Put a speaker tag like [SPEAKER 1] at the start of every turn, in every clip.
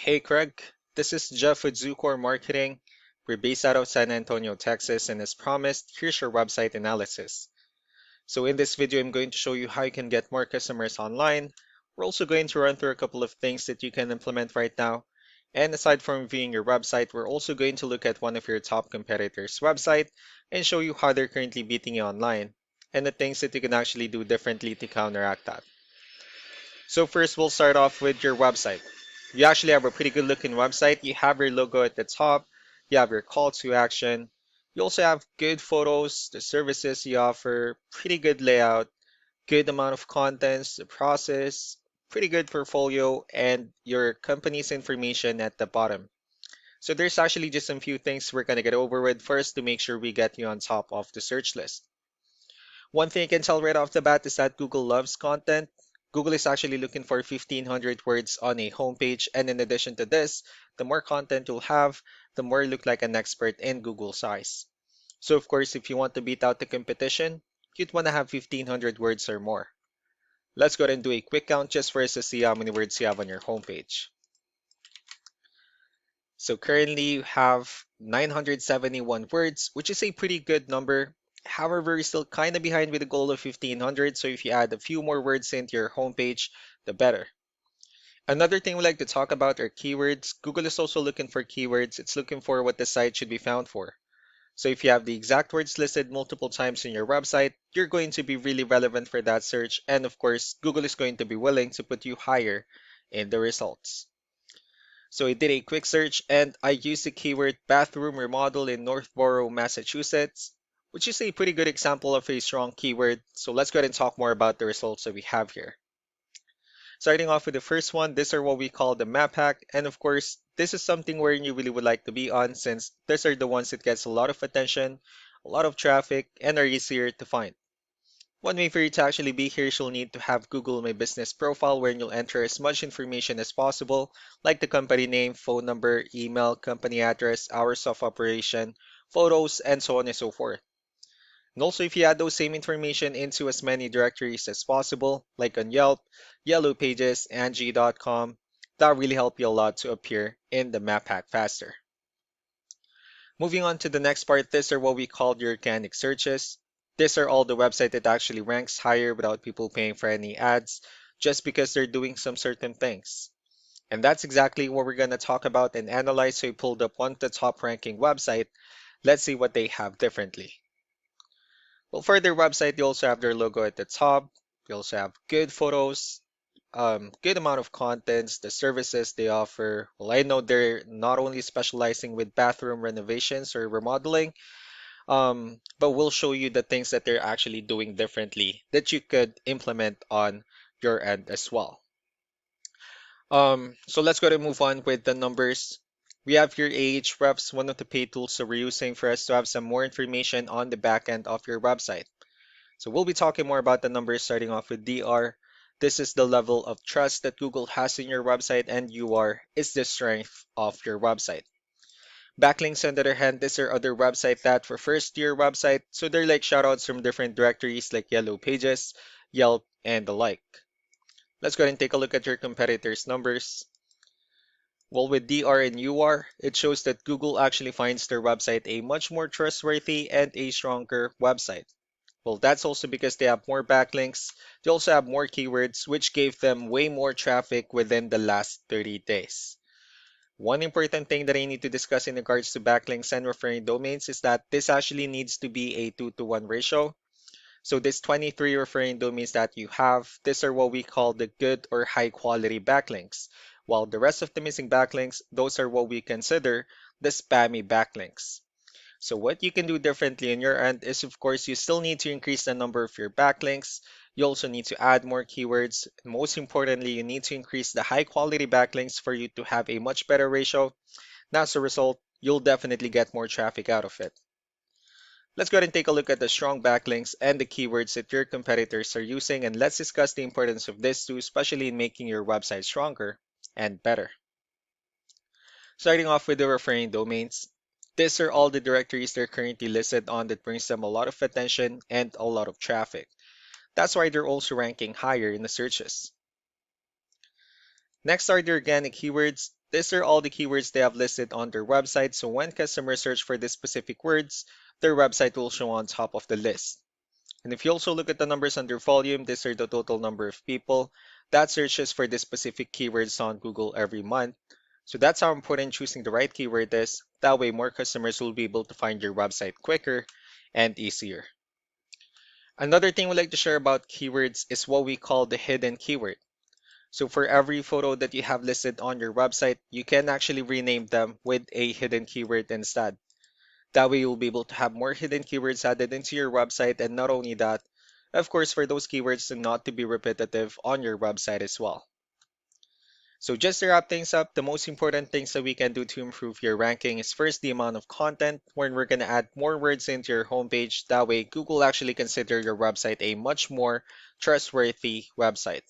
[SPEAKER 1] Hey Craig, this is Jeff with Zucor Marketing. We're based out of San Antonio, Texas, and as promised, here's your website analysis. So in this video, I'm going to show you how you can get more customers online. We're also going to run through a couple of things that you can implement right now. And aside from viewing your website, we're also going to look at one of your top competitors' website and show you how they're currently beating you online and the things that you can actually do differently to counteract that. So first, we'll start off with your website. You actually have a pretty good looking website. You have your logo at the top. You have your call to action. You also have good photos, the services you offer, pretty good layout, good amount of contents, the process, pretty good portfolio, and your company's information at the bottom. So there's actually just some few things we're gonna get over with first to make sure we get you on top of the search list. One thing I can tell right off the bat is that Google loves content. Google is actually looking for 1500 words on a homepage, and in addition to this, the more content you'll have, the more you look like an expert in Google's eyes. So of course, if you want to beat out the competition, you'd want to have 1500 words or more. Let's go ahead and do a quick count just for us to see how many words you have on your homepage. So currently you have 971 words, which is a pretty good number. However, you're still kind of behind with the goal of 1500, so if you add a few more words into your homepage, the better. Another thing we like to talk about are keywords. Google is also looking for keywords. It's looking for what the site should be found for. So if you have the exact words listed multiple times in your website, you're going to be really relevant for that search. And of course, Google is going to be willing to put you higher in the results. So I did a quick search and I used the keyword bathroom remodel in Northborough, Massachusetts, which is a pretty good example of a strong keyword. So let's go ahead and talk more about the results that we have here. Starting off with the first one, these are what we call the map hack. And of course, this is something where you really would like to be on since these are the ones that gets a lot of attention, a lot of traffic, and are easier to find. One way for you to actually be here is you'll need to have Google My Business profile where you'll enter as much information as possible, like the company name, phone number, email, company address, hours of operation, photos, and so on and so forth. And also, if you add those same information into as many directories as possible, like on Yelp, Yellow Pages, Angie.com, that really help you a lot to appear in the map hack faster. Moving on to the next part, these are what we call the organic searches. These are all the website that actually ranks higher without people paying for any ads, just because they're doing some certain things. And that's exactly what we're going to talk about and analyze. So we pulled up one of the top ranking website. Let's see what they have differently. Well, for their website, they also have their logo at the top. They also have good photos, good amount of contents, the services they offer. Well, I know they're not only specializing with bathroom renovations or remodeling, but we'll show you the things that they're actually doing differently that you could implement on your end as well. So let's go to move on with the numbers. We have here Ahrefs, one of the paid tools that we're using for us to have some more information on the back end of your website. So we'll be talking more about the numbers starting off with DR. This is the level of trust that Google has in your website, and UR is the strength of your website. Backlinks, on the other hand, these are other websites that refers to your website, so they're like shoutouts from different directories like Yellow Pages, Yelp, and the like. Let's go ahead and take a look at your competitors' numbers. Well, with DR and UR, it shows that Google actually finds their website a much more trustworthy and a stronger website. Well, that's also because they have more backlinks. They also have more keywords, which gave them way more traffic within the last 30 days. One important thing that I need to discuss in regards to backlinks and referring domains is that this actually needs to be a 2-to-1 ratio. So this 23 referring domains that you have, these are what we call the good or high quality backlinks. While the rest of the missing backlinks, those are what we consider the spammy backlinks. So what you can do differently on your end is, of course, you still need to increase the number of your backlinks. You also need to add more keywords. Most importantly, you need to increase the high quality backlinks for you to have a much better ratio. And as a result, you'll definitely get more traffic out of it. Let's go ahead and take a look at the strong backlinks and the keywords that your competitors are using, and let's discuss the importance of this too, especially in making your website stronger and better. Starting off with the referring domains, these are all the directories they're currently listed on that brings them a lot of attention and a lot of traffic. That's why they're also ranking higher in the searches. Next are the organic keywords. These are all the keywords they have listed on their website, so when customers search for these specific words, their website will show on top of the list. And if you also look at the numbers under volume, these are the total number of people that searches for this specific keywords on Google every month. So that's how important choosing the right keyword is. That way, more customers will be able to find your website quicker and easier. Another thing we like to share about keywords is what we call the hidden keyword. So for every photo that you have listed on your website, you can actually rename them with a hidden keyword instead. That way you'll be able to have more hidden keywords added into your website, and not only that, of course, for those keywords to not to be repetitive on your website as well. So just to wrap things up, the most important things that we can do to improve your ranking is first the amount of content, where we're going to add more words into your homepage. That way Google actually consider your website a much more trustworthy website.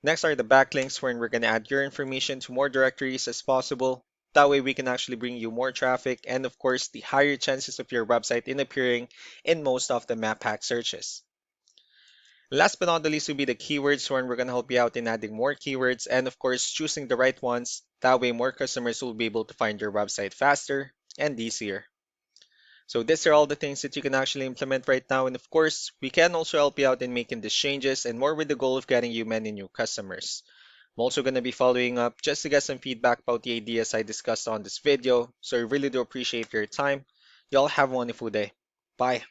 [SPEAKER 1] Next are the backlinks, wherein we're going to add your information to more directories as possible. That way we can actually bring you more traffic and of course the higher chances of your website in appearing in most of the map hack searches. Last but not the least will be the keywords, wherein we're going to help you out in adding more keywords and of course choosing the right ones. That way more customers will be able to find your website faster and easier. So these are all the things that you can actually implement right now, and of course we can also help you out in making these changes and more with the goal of getting you many new customers. I'm also going to be following up just to get some feedback about the ideas I discussed on this video, so I really do appreciate your time. Y'all have a wonderful day. Bye.